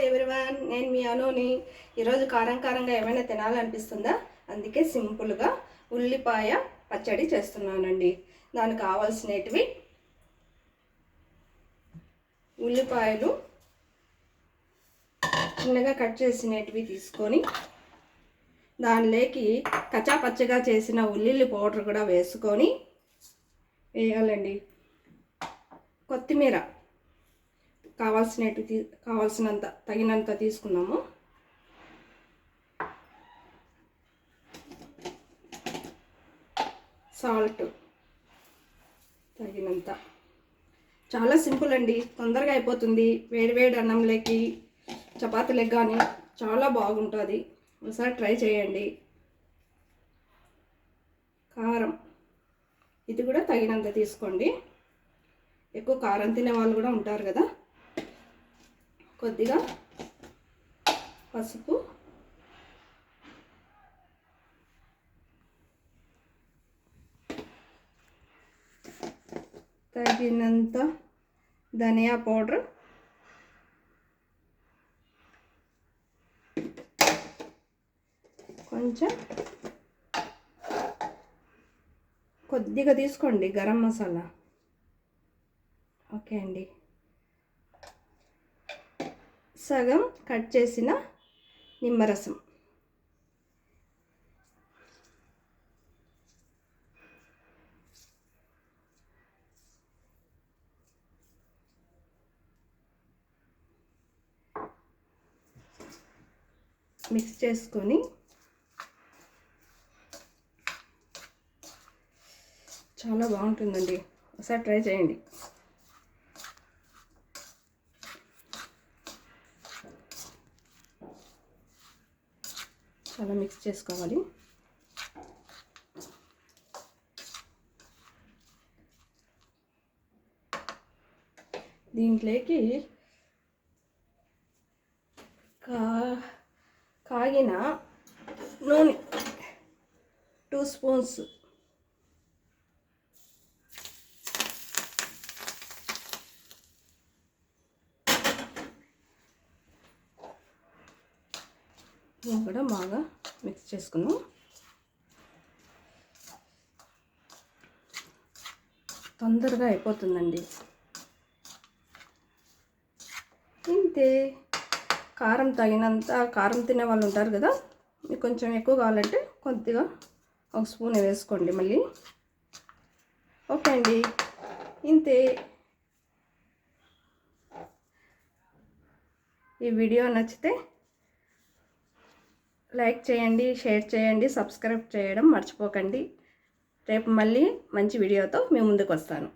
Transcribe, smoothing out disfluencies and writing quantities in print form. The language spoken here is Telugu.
ఎవ్రీవన్, నేను మీ అనుని. ఈరోజు కారంగా ఏమైనా తినాలనిపిస్తుందా? అందుకే సింపుల్గా ఉల్లిపాయ పచ్చడి చేస్తున్నానండి. దానికి కావాల్సినవి ఉల్లిపాయలు చిన్నగా కట్ చేసినవి తీసుకొని దానిలోకి కచ్చా పచ్చగా చేసిన ఉల్లిల్లి పౌడర్ కూడా వేసుకొని వేయాలండి. కొత్తిమీర కావాల్సినంత తగినంత తీసుకున్నాము. సాల్ట్ తగినంత. చాలా సింపుల్ అండి, తొందరగా అయిపోతుంది. వేడి అన్నంలోకి చపాతీలకు కానీ చాలా బాగుంటుంది. ఒకసారి ట్రై చేయండి. కారం ఇది కూడా తగినంత తీసుకోండి. ఎక్కువ కారం తినే వాళ్ళు కూడా ఉంటారు కదా. కొద్దిగా పసుపు, తగినంత ధనియా పౌడర్, కొంచెం కొద్దిగా తీసుకోండి గరం మసాలా. ఓకే అండి. సగం కట్ చేసిన నిమ్మరసం, మిక్స్ చేసుకొని చాలా బాగుంటుందండి. ఒకసారి ట్రై చేయండి. చాలా మిక్స్ చేసుకోవాలి. దీంట్లోకి కాగిన నూనె 2 స్పూన్స్, దీన్ని కూడా బాగా మిక్స్ చేసుకున్నాం. తొందరగా అయిపోతుందండి. ఇంతే. కారం తగినంత. కారం తినే వాళ్ళు ఉంటారు కదా, మీకు కొంచెం ఎక్కువ కావాలంటే కొద్దిగా 1 స్పూన్ వేసుకోండి మళ్ళీ. ఓకే అండి, ఇంతే. ఈ వీడియో నచ్చితే లైక్ చేయండి, షేర్ చేయండి, సబ్స్క్రైబ్ చేయడం మర్చిపోకండి. రేపు మళ్ళీ మంచి వీడియోతో మీ ముందుకు వస్తాను.